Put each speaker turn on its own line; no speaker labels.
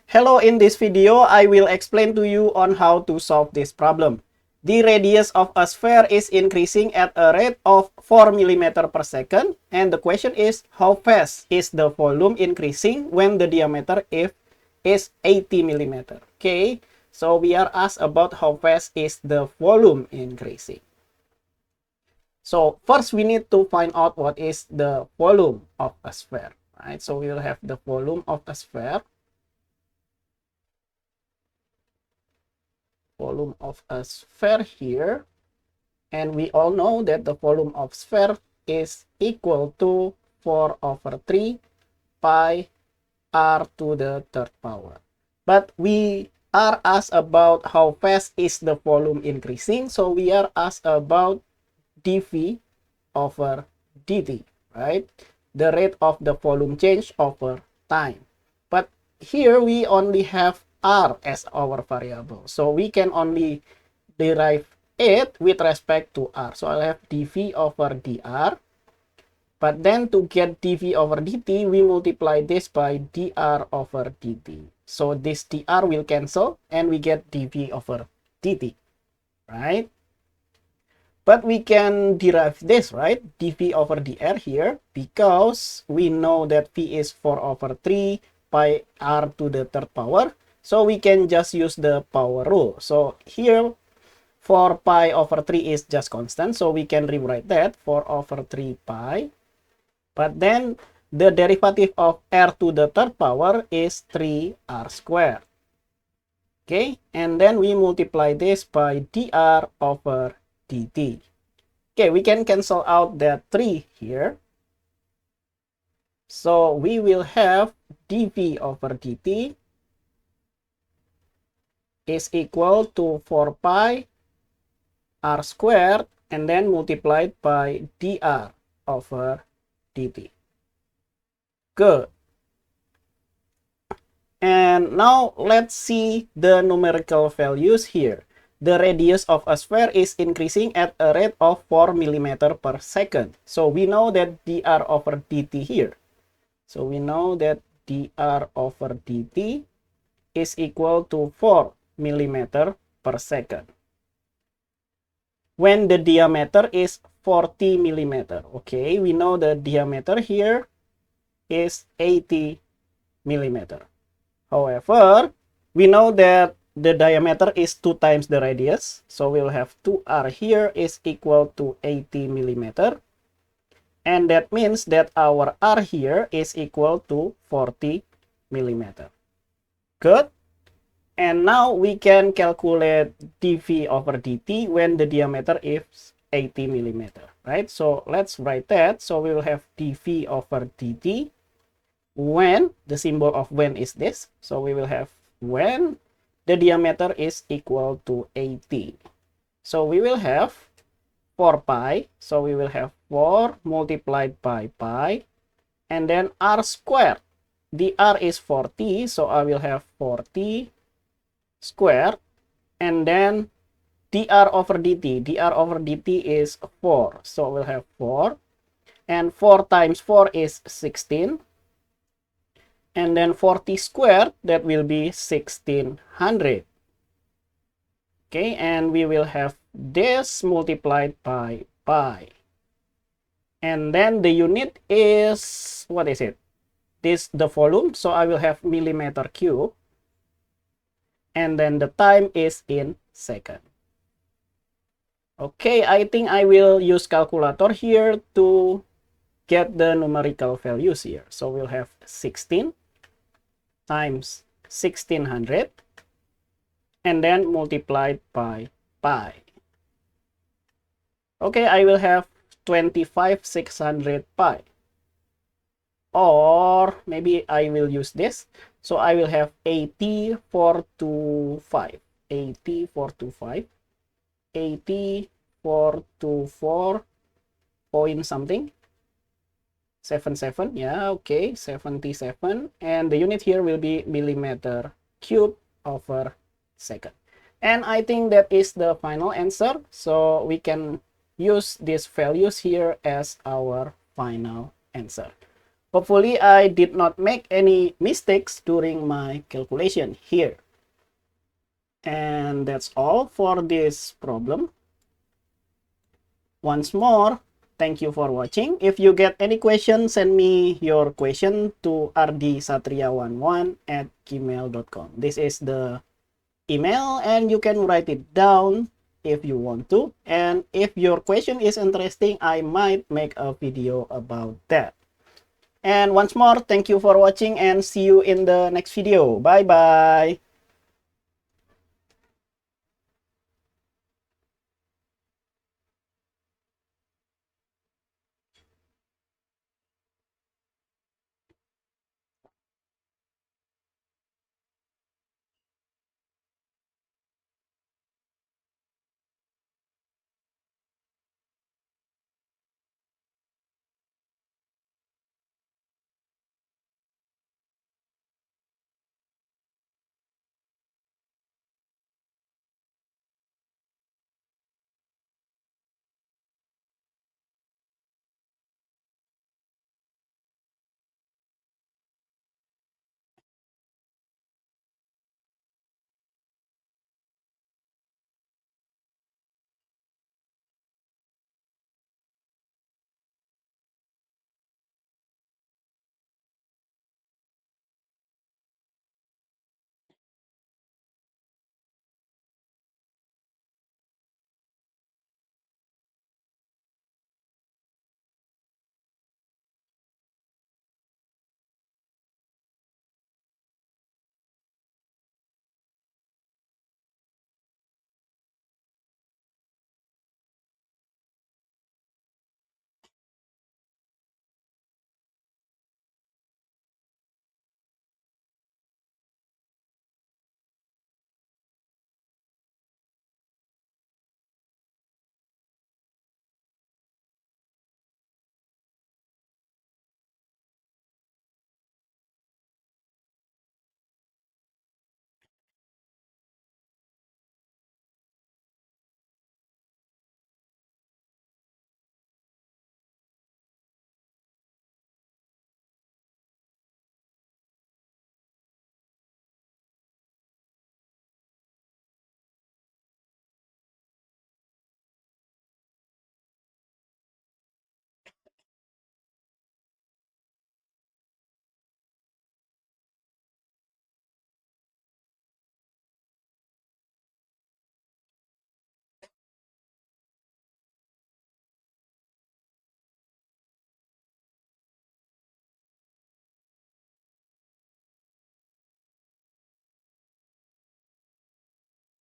Hello, in this video, I will explain to you on how to solve this problem. The radius of a sphere is increasing at a rate of 4 mm per second. And the question is, how fast is the volume increasing when the diameter is 80 mm? Okay, so we are asked about how fast is the volume increasing. So first we need to find out what is the volume of a sphere, right? So we will have the volume of a sphere. Volume of a sphere here, and we all know that the volume of sphere is equal to 4/3 pi r to the third power. But we are asked about how fast is the volume increasing, so we are asked about dv over dt, right? The rate of the volume change over time. But here we only have r as our variable, so we can only derive it with respect to r. So I'll have dv over dr, but then to get dv over dt, we multiply this by dr over dt. So this dr will cancel and we get dv over dt, right? But we can derive this, right? dv over dr here, because we know that v is 4/3 pi r to the third power. So we can just use the power rule. So here 4 pi over 3 is just constant. So we can rewrite that 4/3 pi. But then the derivative of r to the third power is 3r squared. Okay, and then we multiply this by dr over dt. Okay, we can cancel out that 3 here. So we will have dv over dt is equal to 4 pi r squared and then multiplied by dr over dt. Good. And now let's see the numerical values here. The radius of a sphere is increasing at a rate of 4 mm per second. So we know that dr over dt here. So we know that dr over dt is equal to 4 mm per second when the diameter is 40 mm. Okay, we know the diameter here is 80 mm. However, we know that the diameter is 2 times the radius, so we'll have 2r here is equal to 80 mm, and that means that our r here is equal to 40 mm. Good. And now we can calculate dv over dt when the diameter is 80 mm, right? So let's write that. So we will have dv over dt when the symbol of when is this. So we will have when the diameter is equal to 80. So we will have 4 pi. So we will have 4 multiplied by pi, and then r squared. The r is 40, so I will have 40 squared, and then dr over dt. dr over dt is 4, so we'll have 4, and 4 times 4 is 16, and then 40 squared, that will be 1600. Okay, and we will have this multiplied by pi, and then the unit is, what is it? This the volume, so I will have millimeter cube, and then the time is in second. Okay, I think I will use calculator here to get the numerical values here. So we'll have 16 times 1600 and then multiplied by pi. Okay, I will have 25,600 pi. Or maybe I will use this. So I will have 8425. 8425. 8424 point something. 77. Yeah, okay. 77. And the unit here will be millimeter cube over second. And I think that is the final answer. So we can use these values here as our final answer. Hopefully I did not make any mistakes during my calculation here. And that's all for this problem. Once more, thank you for watching. If you get any question, send me your question to rdsatria11@gmail.com. This is the email and you can write it down if you want to. And if your question is interesting, I might make a video about that. And once more, thank you for watching and see you in the next video. Bye bye.